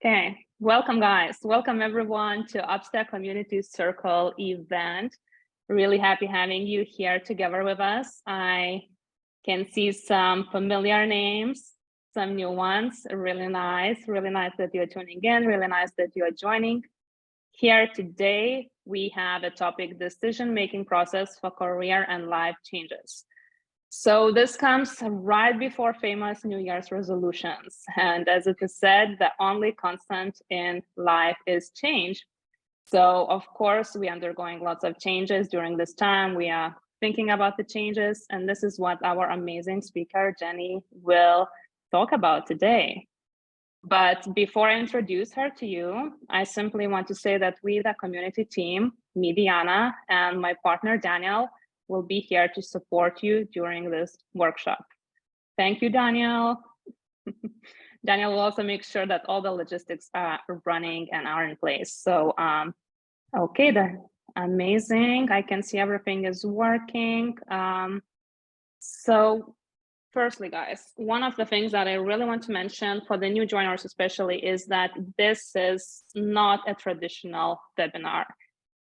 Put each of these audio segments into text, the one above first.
Okay, welcome guys. Welcome everyone to UpStack Community Circle event. Really happy having you here together with us. I can see some familiar names, some new ones. Really nice that you're tuning in, really nice that you're joining. Here today, we have a topic, decision-making process for career and life changes. So this comes right before famous New Year's resolutions. And as it is said, the only constant in life is change. So of course, we are undergoing lots of changes during this time. We are thinking about the changes, and this is what our amazing speaker, Jenny, will talk about today. But before I introduce her to you, I simply want to say that we, the community team, me, Diana, and my partner, Daniel, will be here to support you during this workshop. Thank you, Daniel. Daniel will also make sure that all the logistics are running and are in place. So, okay, then, amazing. I can see everything is working. So firstly, guys, one of the things that I really want to mention for the new joiners especially is that this is not a traditional webinar.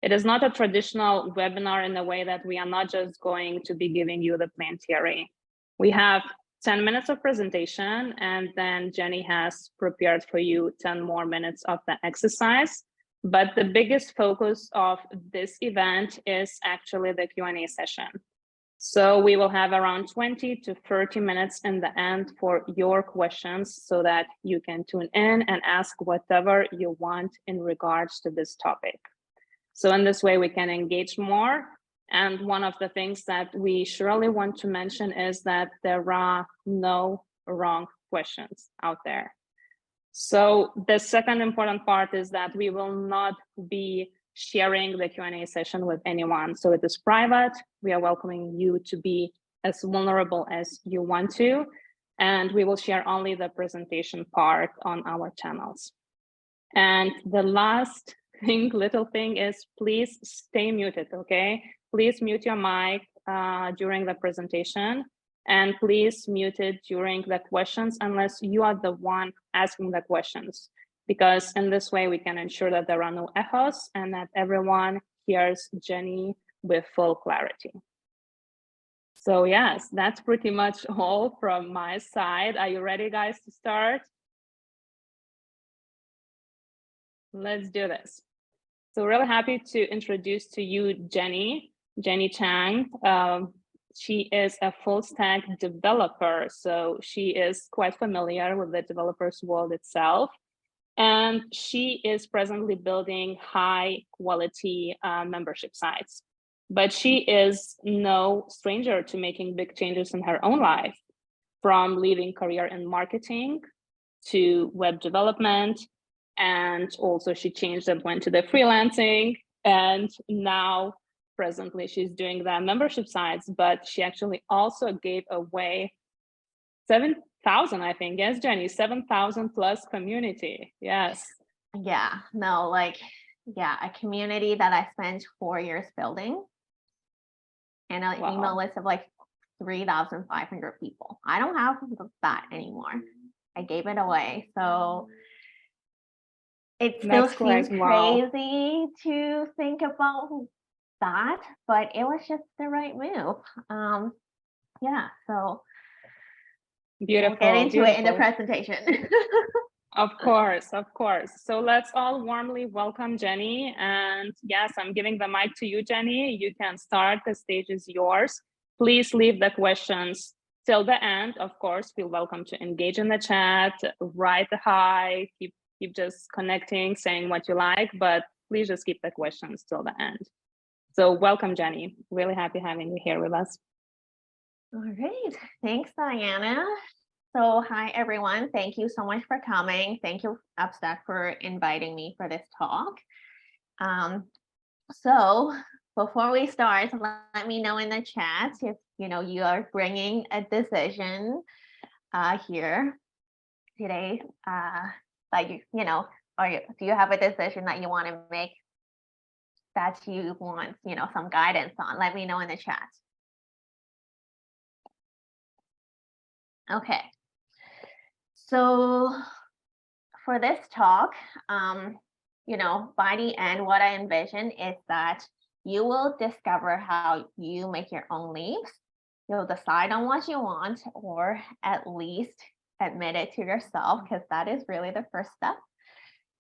It is not a traditional webinar in the way that we are not just going to be giving you the plain theory. We have 10 minutes of presentation, and then Jenny has prepared for you 10 more minutes of the exercise. But the biggest focus of this event is actually the Q&A session. So we will have around 20 to 30 minutes in the end for your questions so that you can tune in and ask whatever you want in regards to this topic. So in this way, we can engage more. And one of the things that we surely want to mention is that there are no wrong questions out there. So the second important part is that we will not be sharing the Q&A session with anyone. So it is private. We are welcoming you to be as vulnerable as you want to. And we will share only the presentation part on our channels. And the last little thing is please stay muted, okay? Please mute your mic during the presentation, and please mute it during the questions unless you are the one asking the questions, because in this way we can ensure that there are no echoes and that everyone hears Jenny with full clarity. So yes, that's pretty much all from my side. Are you ready, guys, to start? Let's do this. So really happy to introduce to you Jenny Chang. She is a full stack developer, so she is quite familiar with the developers world itself. And she is presently building high quality membership sites. But she is no stranger to making big changes in her own life, from leaving career in marketing to web development. And also she changed and went to the freelancing, and now presently she's doing the membership sites, but she actually also gave away 7,000, I think. Yes, Jenny, 7,000 plus community. Yes. Yeah, no, like, yeah, a community that I spent 4 years building, and an email list of like 3,500 people. I don't have that anymore. I gave it away. So it still seems crazy to think about that, but it was just the right move. Yeah, so beautiful. We'll get into it in the presentation. Of course. So let's all warmly welcome Jenny. And yes, I'm giving the mic to you, Jenny. You can start. The stage is yours. Please leave the questions till the end. Of course, feel welcome to engage in the chat, write a hi, keep just connecting, saying what you like, but please just keep the questions till the end. So welcome, Jenny. Really happy having you here with us. All right. Thanks, Diana. So hi, everyone. Thank you so much for coming. Thank you, UpStack, for inviting me for this talk. So before we start, let me know in the chat if you are bringing a decision here today, like or do you have a decision that you want to make that you want some guidance on? Let me know in the chat. Okay. So for this talk, by the end, what I envision is that you will discover how you make your own leaves. You'll decide on what you want, or at least admit it to yourself, because that is really the first step.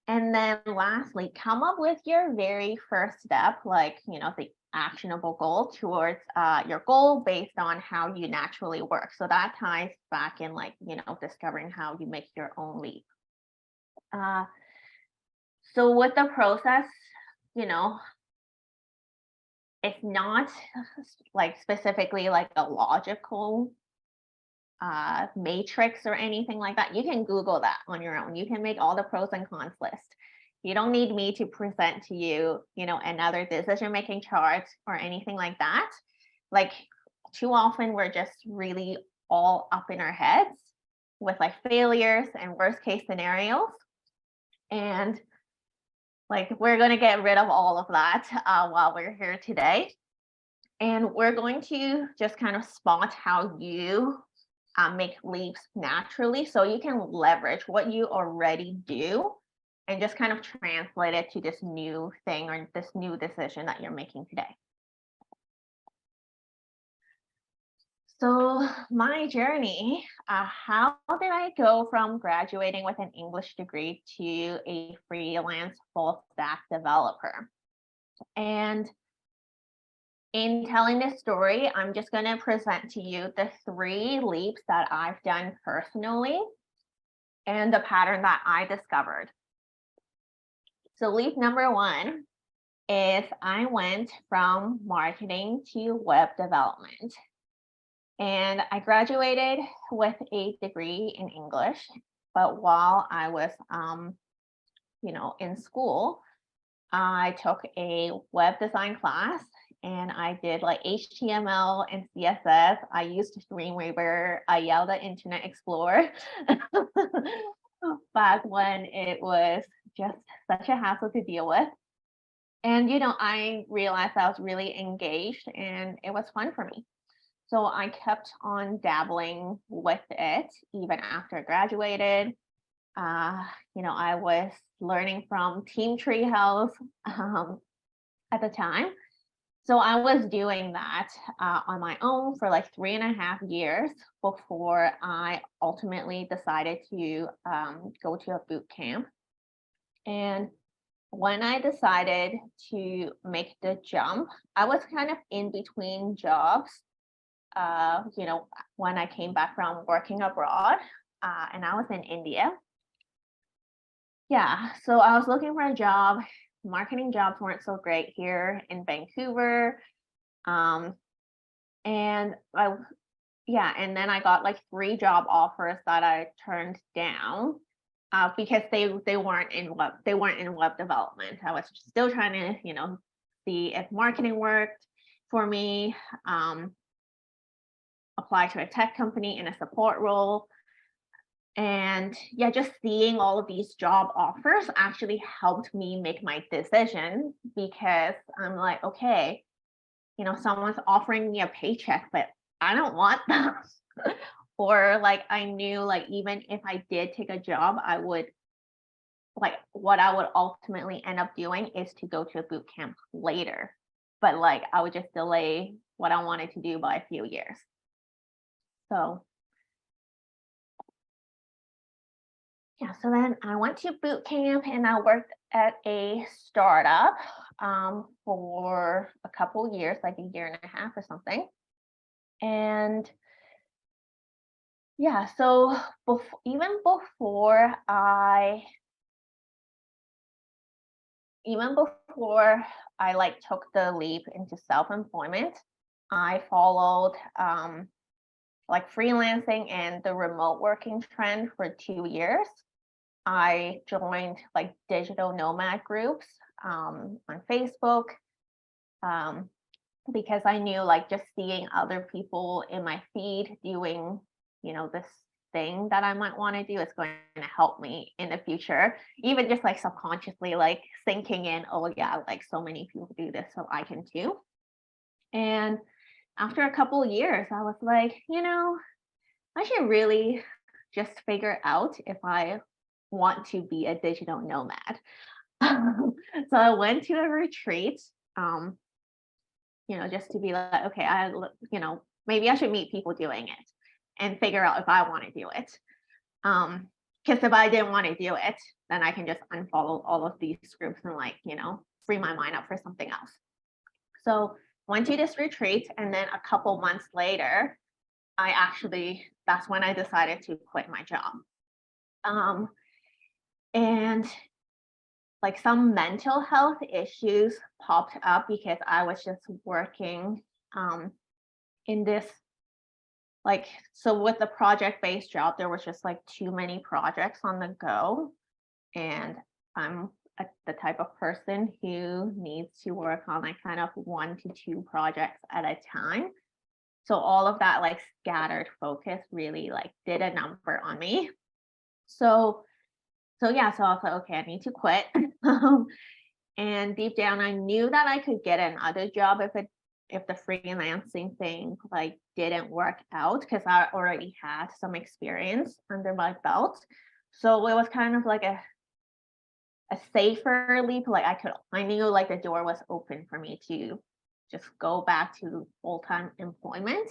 And then lastly, come up with your very first step, like, the actionable goal towards your goal based on how you naturally work. So that ties back in, like, discovering how you make your own leap. So with the process, it's not like specifically like a logical matrix or anything like that. You can Google that on your own. You can make all the pros and cons list. You don't need me to present to you, another decision-making chart or anything like that. Like, too often we're just really all up in our heads with like failures and worst case scenarios. And like, we're going to get rid of all of that while we're here today. And we're going to just kind of spot how you make leaps naturally, so you can leverage what you already do and just kind of translate it to this new thing or this new decision that you're making today. So my journey, how did I go from graduating with an English degree to a freelance full stack developer? And in telling this story, I'm just going to present to you the 3 leaps that I've done personally and the pattern that I discovered. So leap number 1 is I went from marketing to web development. And I graduated with a degree in English, but while I was, in school, I took a web design class and I did like HTML and CSS. I used Dreamweaver. I yelled at Internet Explorer back when it was just such a hassle to deal with. And, I realized I was really engaged and it was fun for me. So I kept on dabbling with it even after I graduated. I was learning from Team Treehouse at the time. So I was doing that on my own for like 3.5 years before I ultimately decided to go to a boot camp. And when I decided to make the jump, I was kind of in between jobs. When I came back from working abroad, and I was in India. Yeah, so I was looking for a job. Marketing jobs weren't so great here in Vancouver. And then I got like 3 job offers that I turned down because they weren't in web development. I was still trying to, see if marketing worked for me. Apply to a tech company in a support role. And just seeing all of these job offers actually helped me make my decision, because I'm like, okay, someone's offering me a paycheck, but I don't want that. Or like, I knew like, even if I did take a job, what I would ultimately end up doing is to go to a boot camp later. But like, I would just delay what I wanted to do by a few years. So so then I went to boot camp and I worked at a startup for a couple years, like 1.5 years or something. And so even before I like took the leap into self-employment, I followed like freelancing and the remote working trend for 2 years. I joined like digital nomad groups on Facebook because I knew like just seeing other people in my feed doing, this thing that I might want to do is going to help me in the future, even just like subconsciously like sinking in, oh yeah, like so many people do this, so I can too. And after a couple of years, I was like, I should really just figure out if I want to be a digital nomad. So I went to a retreat, just to be like, okay, maybe I should meet people doing it and figure out if I want to do it. Because if I didn't want to do it, then I can just unfollow all of these groups and free my mind up for something else. So went to this retreat, and then a couple months later, that's when I decided to quit my job. And like some mental health issues popped up because I was just working in this, so with the project-based job, there was just like too many projects on the go. And I'm the type of person who needs to work on like kind of 1 to 2 projects at a time. So all of that like scattered focus really like did a number on me. So I was like, okay, I need to quit. And deep down, I knew that I could get another job if the freelancing thing like didn't work out, because I already had some experience under my belt. So it was kind of like a safer leap. Like I knew like the door was open for me to just go back to full-time employment.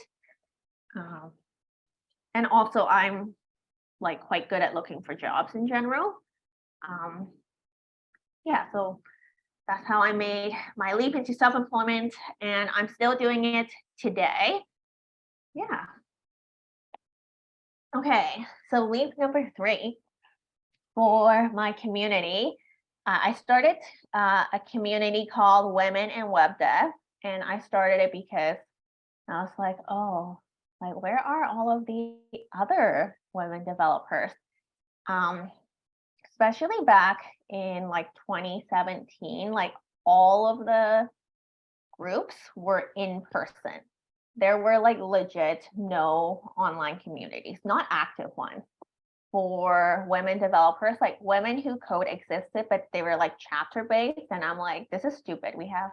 And also I'm like quite good at looking for jobs in general. So that's how I made my leap into self-employment, and I'm still doing it today. Yeah. Okay, so leap number 3 for my community. I started a community called Women in Web Dev, and I started it because I was like, oh, like where are all of the other women developers? Especially back in like 2017, like all of the groups were in person. There were like legit no online communities, not active ones for women developers. Like women who code existed, but they were like chapter based. And I'm like, this is stupid. We have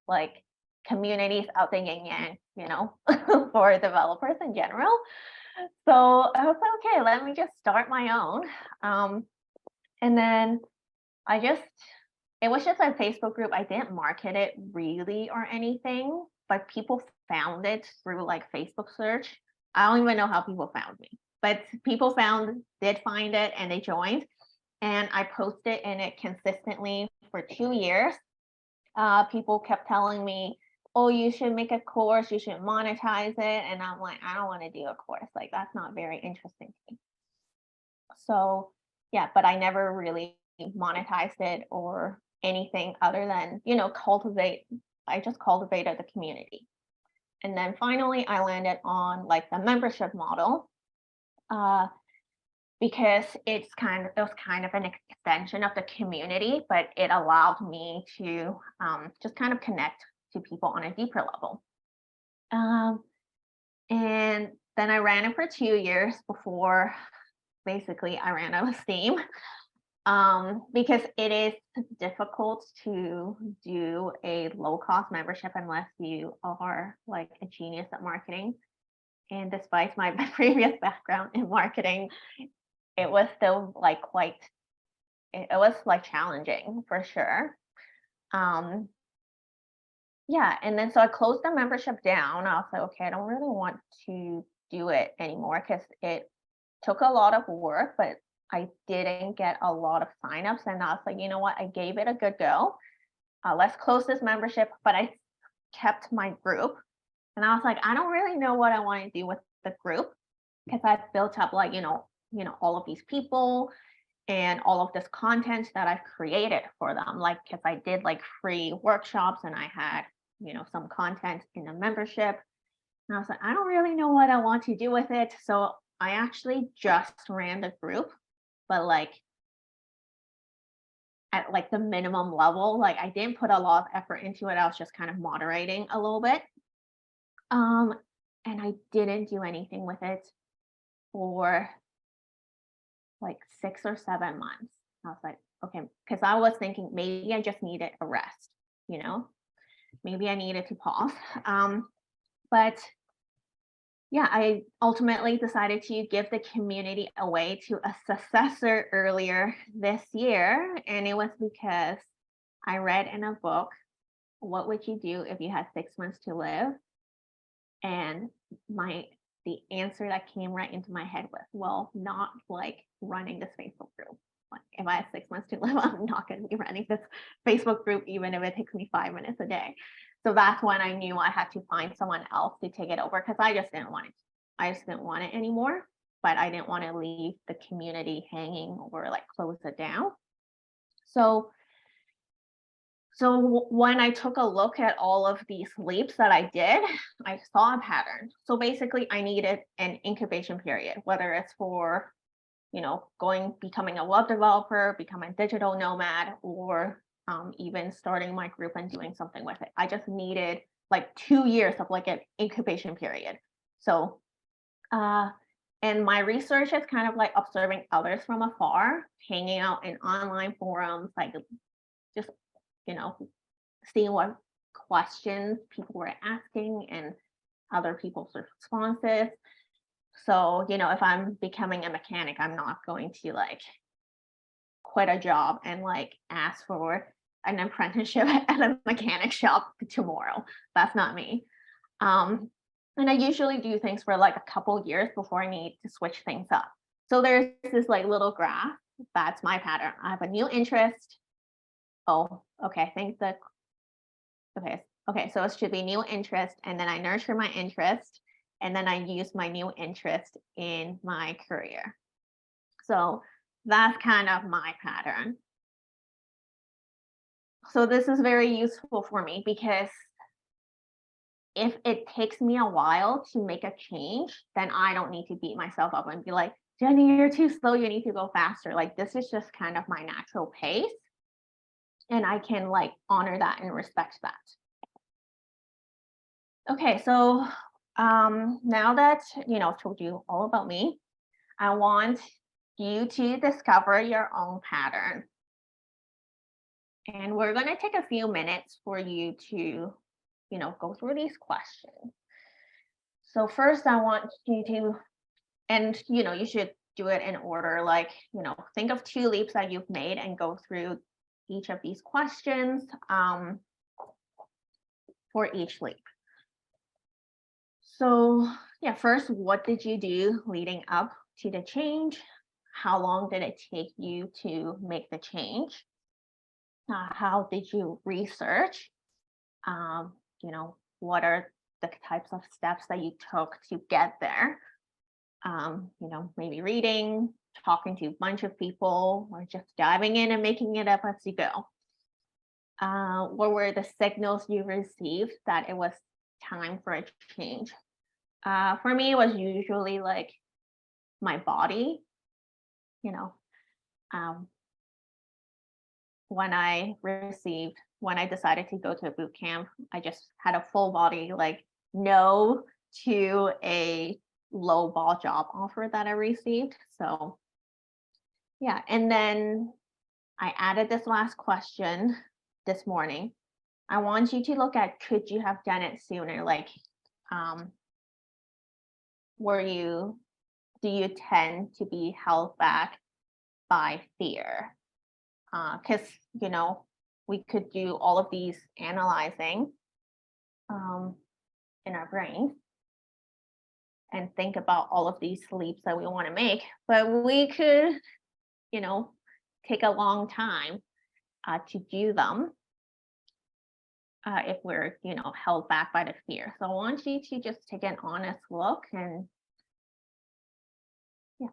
like communities out the yin yang, for developers in general. So I was like, okay, let me just start my own. And then it was just a Facebook group. I didn't market it really or anything, but people found it through like Facebook search. I don't even know how people found me, but people did find it, and they joined. And I posted in it consistently for 2 years. People kept telling me, oh, you should make a course, you should monetize it. And I'm like, I don't want to do a course. Like, that's not very interesting to me. So yeah, but I never really monetized it or anything other than, I just cultivated the community. And then finally I landed on like the membership model, because it was kind of an extension of the community, but it allowed me to just kind of connect to people on a deeper level. And then I ran it for 2 years before basically I ran out of steam, because it is difficult to do a low-cost membership unless you are like a genius at marketing. And despite my previous background in marketing, it was still like it was like challenging for sure. Yeah, and then so I closed the membership down. I was like, okay, I don't really want to do it anymore because it took a lot of work, but I didn't get a lot of signups. And I was like, you know what? I gave it a good go. Let's close this membership. But I kept my group. And I was like, I don't really know what I want to do with the group, because I've built up like, all of these people and all of this content that I've created for them. Like, because I did like free workshops and I had, some content in the membership. And I was like, I don't really know what I want to do with it. So I actually just ran the group, but like at like the minimum level. Like I didn't put a lot of effort into it. I was just kind of moderating a little bit. And I didn't do anything with it for like 6 or 7 months. I was like, okay, because I was thinking maybe I just needed a rest, maybe I needed to pause. But yeah, I ultimately decided to give the community away to a successor earlier this year. And it was because I read in a book, What Would You Do If You Had 6 months to Live? And my the answer that came right into my head was, well, not like running this Facebook group. Like if I have 6 months to live, I'm not going to be running this Facebook group, even if it takes me 5 minutes a day. So that's when I knew I had to find someone else to take it over because I just didn't want it. I just didn't want it anymore. But I didn't want to leave the community hanging or like close it down. So when I took a look at all of these leaps that I did, I saw a pattern. So basically I needed an incubation period, whether it's for, becoming a web developer, becoming a digital nomad, or even starting my group and doing something with it. I just needed like 2 years of like an incubation period. So, and my research is kind of like observing others from afar, hanging out in online forums, like just seeing what questions people were asking and other people's responses. So, if I'm becoming a mechanic, I'm not going to like quit a job and like ask for an apprenticeship at a mechanic shop tomorrow. That's not me. And I usually do things for like a couple years before I need to switch things up. So there's this like little graph. That's my pattern. I have a new interest. Oh, okay. I think that okay, so it should be new interest, and then I nurture my interest, and then I use my new interest in my career. So that's kind of my pattern. So this is very useful for me because if it takes me a while to make a change, then I don't need to beat myself up and be like, Jenny, you're too slow, you need to go faster. Like this is just kind of my natural pace. And I can like honor that and respect that. Okay, so now that I've told you all about me, I want you to discover your own pattern. And we're going to take a few minutes for you to, go through these questions. So first I want you to, and you should do it in order, like, think of 2 leaps that you've made and go through each of these questions for each leap. So yeah, first, what did you do leading up to the change? How long did it take you to make the change? How did you research? What are the types of steps that you took to get there? Maybe reading, talking to a bunch of people, or just diving in and making it up as you go. What were the signals you received that it was time for a change? For me, it was usually like my body, um, when I decided to go to a boot camp, I just had a full body, like no to a low ball job offer that I received. So yeah, and then I added this last question this morning. I want you to look at, could you have done it sooner? Like, do you tend to be held back by fear? Because, we could do all of these analyzing in our brain and think about all of these leaps that we want to make, but we could, take a long time to do them if we're, held back by the fear. So I want you to just take an honest look and yeah.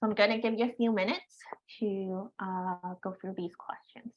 So I'm going to give you a few minutes to go through these questions.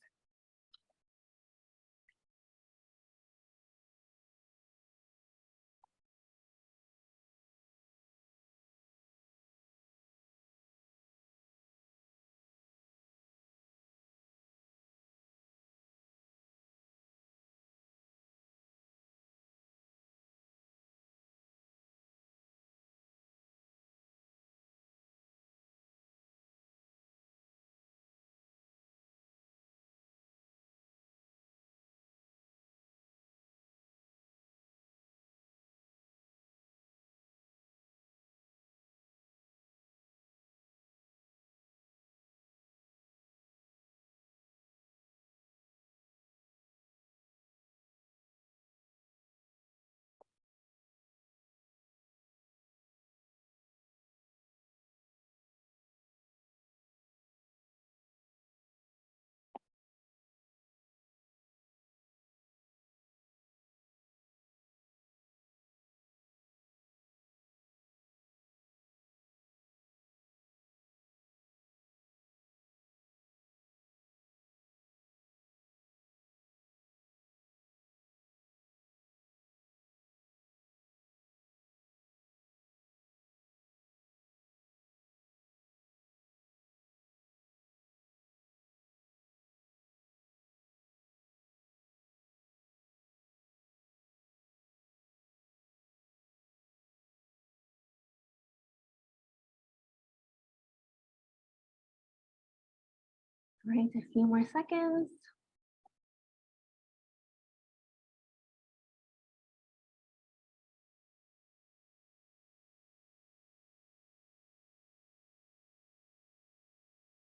Right, a few more seconds.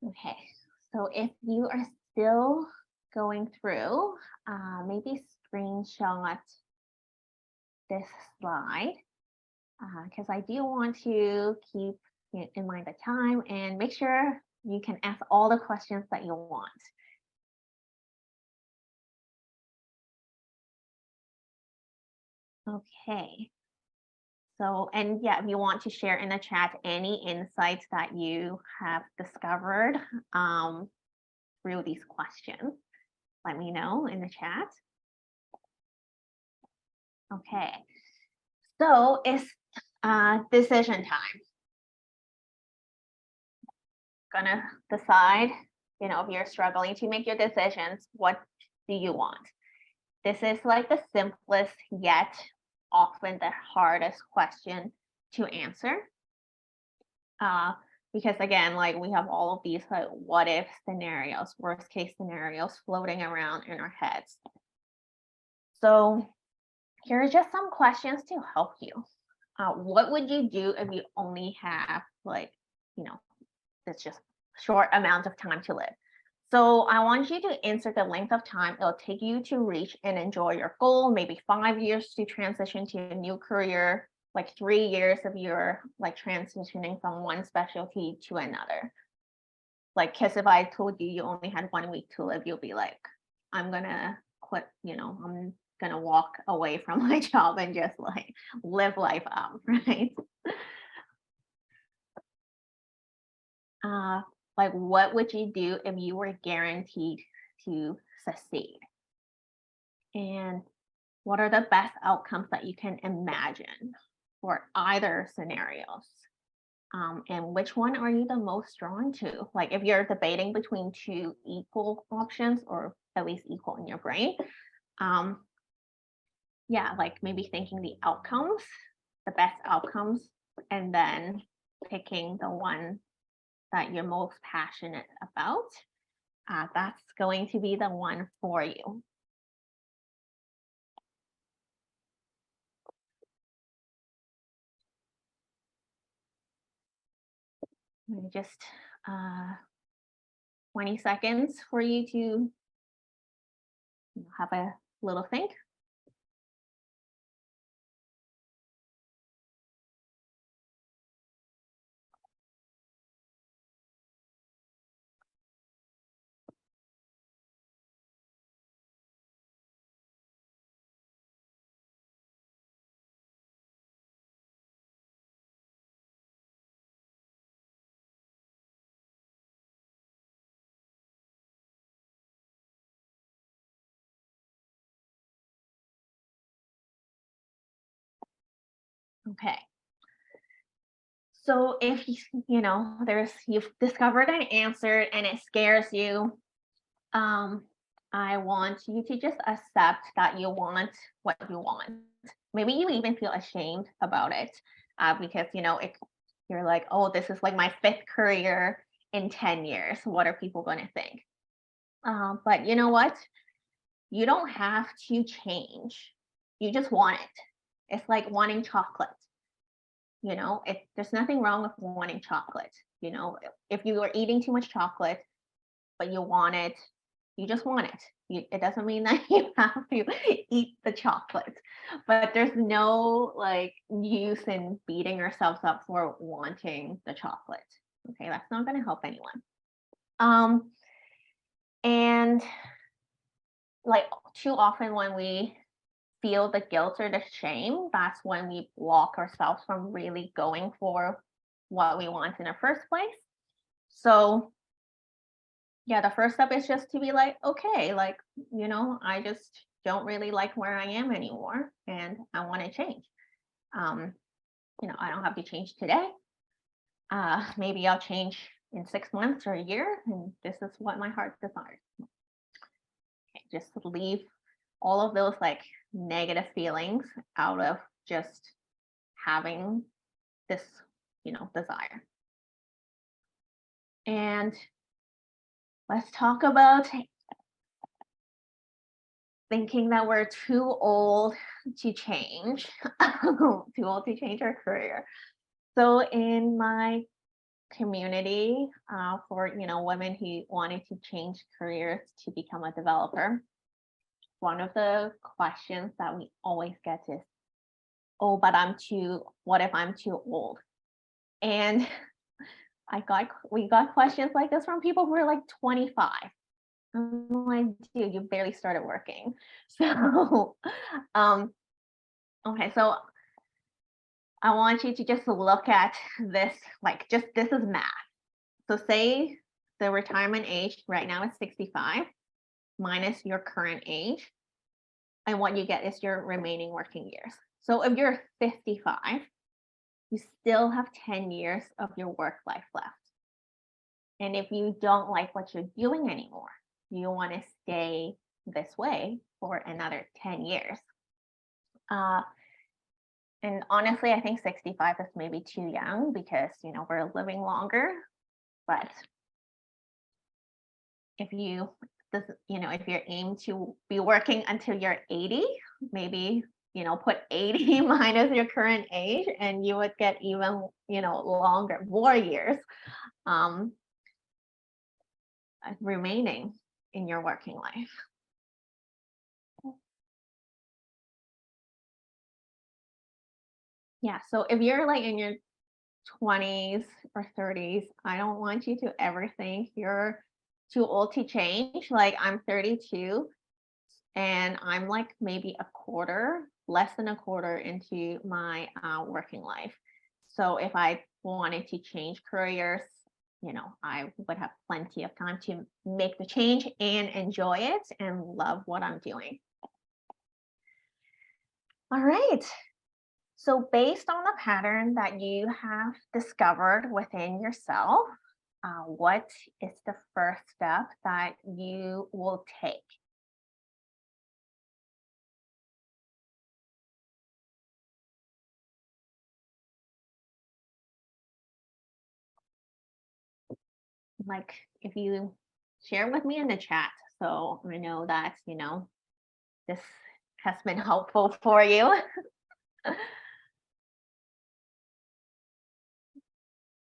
Okay, so if you are still going through, maybe screenshot this slide, because I do want to keep in mind the time and make sure you can ask all the questions that you want. Okay. So, and yeah, if you want to share in the chat any insights that you have discovered through these questions, let me know in the chat. Okay, so it's decision time. Gonna decide, you know, if you're struggling to make your decisions, what do you want? This is like the simplest yet often the hardest question to answer. Because again, like we have all of these like what if scenarios, worst case scenarios floating around in our heads. So here are just some questions to help you. What would you do if you only have like, you know, it's just short amount of time to live? So I want you to insert the length of time it'll take you to reach and enjoy your goal, maybe 5 years to transition to a new career, like 3 years if you're like transitioning from one specialty to another. Like, because if I told you you only had 1 week to live, you'll be like, I'm gonna quit, you know, I'm gonna walk away from my job and just like live life out, right? Like what would you do if you were guaranteed to succeed? And what are the best outcomes that you can imagine for either scenarios? And which one are you the most drawn to? Like if you're debating between two equal options or at least equal in your brain, yeah, like maybe thinking the outcomes, the best outcomes, and then picking the one that you're most passionate about. That's going to be the one for you. Just 20 seconds for you to have a little think. Okay. So if you know you've discovered an answer and it scares you, I want you to just accept that you want what you want. Maybe you even feel ashamed about it because you're like, oh, this is like my 5th career in 10 years. What are people going to think? But you know what? You don't have to change. You just want it. It's like wanting chocolate. There's nothing wrong with wanting chocolate. If you are eating too much chocolate, but you want it, you just want it. It doesn't mean that you have to eat the chocolate, but there's no like use in beating ourselves up for wanting the chocolate. Okay, that's not going to help anyone. And like too often when we feel the guilt or the shame, that's when we block ourselves from really going for what we want in the first place. So yeah, the first step is just to be like, okay, like, I just don't really like where I am anymore and I want to change. I don't have to change today. Maybe I'll change in 6 months or a year, and this is what my heart desires. Okay, just leave all of those like negative feelings out of just having this, desire. And let's talk about thinking that we're too old to change, too old to change our career. So in my community, for women who wanted to change careers to become a developer, one of the questions that we always get is, oh, but what if I'm too old? And we got questions like this from people who are like 25. I'm like, dude, you barely started working. So, okay, so I want you to just look at this, like this is math. So say the retirement age right now is 65 minus your current age, and what you get is your remaining working years. So if you're 55, you still have 10 years of your work life left. And if you don't like what you're doing anymore, you want to stay this way for another 10 years. And honestly, I think 65 is maybe too young because, we're living longer. But if you aim to be working until you're 80, maybe, put 80 minus your current age and you would get even, longer, more years remaining in your working life. Yeah, so if you're like in your 20s or 30s, I don't want you to ever think you're too old to change. Like I'm 32 and I'm like maybe less than a quarter into my working life. So if I wanted to change careers, I would have plenty of time to make the change and enjoy it and love what I'm doing. All right. So based on the pattern that you have discovered within yourself, what is the first step that you will take? Like if you share with me in the chat, so I know that, this has been helpful for you.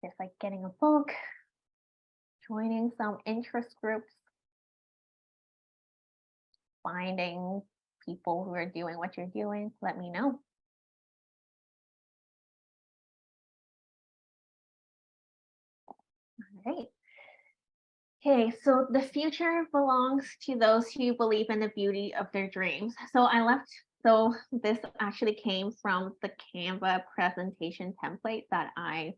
Just like getting a book, joining some interest groups, finding people who are doing what you're doing, let me know. All right. Okay, so the future belongs to those who believe in the beauty of their dreams. So this actually came from the Canva presentation template that I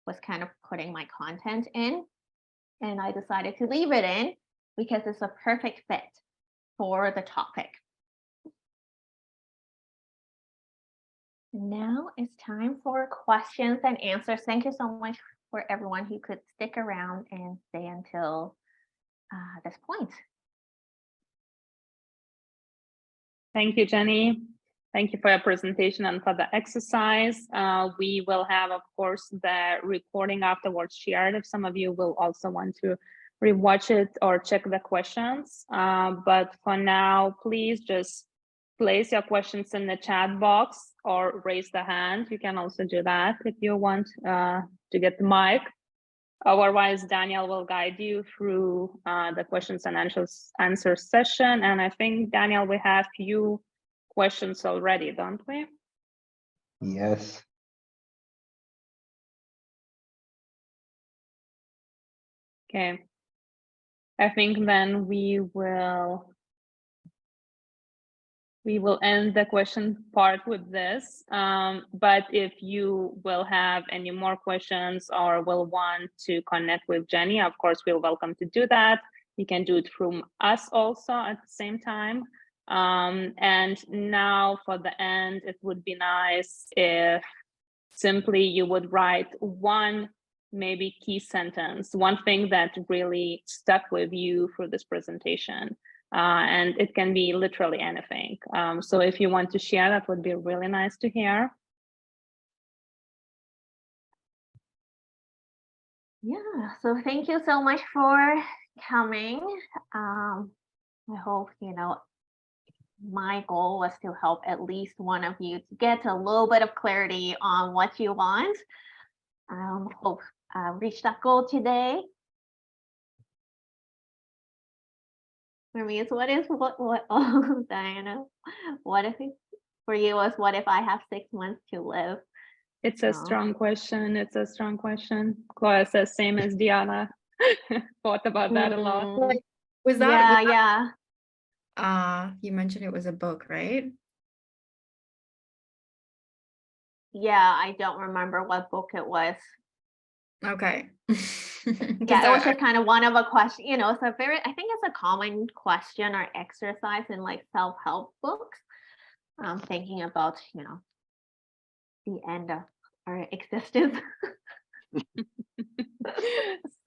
was kind of putting my content in, and I decided to leave it in because it's a perfect fit for the topic. Now it's time for questions and answers. Thank you so much for everyone who could stick around and stay until this point. Thank you, Jenny. Thank you for your presentation and for the exercise. We will have, of course, the recording afterwards shared if some of you will also want to rewatch it or check the questions. But for now, please just place your questions in the chat box or raise the hand. You can also do that if you want to get the mic. Otherwise, Daniel will guide you through the questions and answers session. And I think, Daniel, we have few questions already, don't we? Yes. Okay. I think then we will end the question part with this. But if you will have any more questions or will want to connect with Jenny, of course, we're welcome to do that. You can do it from us also at the same time. And now for the end, it would be nice if simply you would write one maybe key sentence, one thing that really stuck with you for this presentation. And it can be literally anything. So if you want to share, that would be really nice to hear. Yeah, so thank you so much for coming. I hope, my goal was to help at least one of you to get a little bit of clarity on what you want. Hope reach that goal today. Ramirez, what Diana, what if for you was what if I have 6 months to live? It's a strong question. It's a strong question. Chloe says same as Diana. Thought about that a lot. Like, was that? Yeah. You mentioned it was a book, right? Yeah, I don't remember what book it was. Okay. Yeah, it was just kind of one of a question, it's a I think it's a common question or exercise in like self-help books. Thinking about, the end of our existence.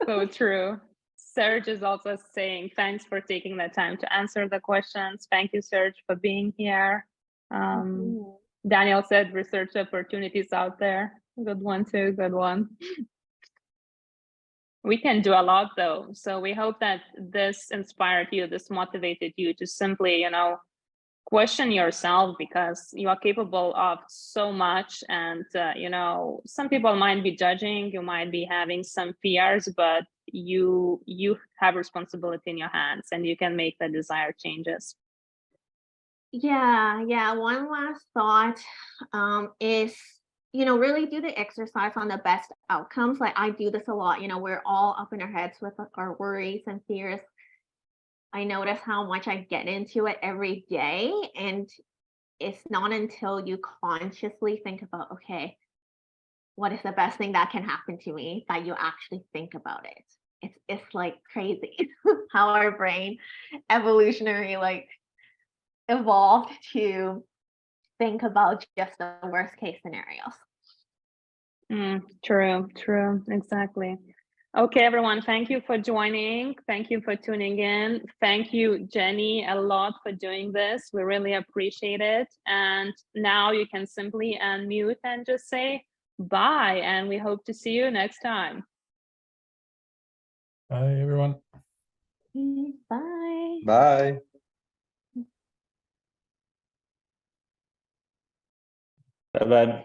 So true. Serge is also saying, thanks for taking the time to answer the questions. Thank you, Serge, for being here. Daniel said research opportunities out there. Good one too, good one. We can do a lot though. So we hope that this inspired you, this motivated you to simply, question yourself, because you are capable of so much. And, some people might be judging, you might be having some fears, but you have responsibility in your hands and you can make the desired changes. Yeah. One last thought is, really do the exercise on the best outcomes. Like I do this a lot, we're all up in our heads with our worries and fears. I notice how much I get into it every day. And it's not until you consciously think about, okay, what is the best thing that can happen to me, that you actually think about it. It's like crazy how our brain evolutionary evolved to think about just the worst case scenarios. True, exactly. Okay, everyone, thank you for joining. Thank you for tuning in. Thank you, Jenny, a lot for doing this. We really appreciate it. And now you can simply unmute and just say bye. And we hope to see you next time. Bye, everyone. Bye. Bye. Bye-bye.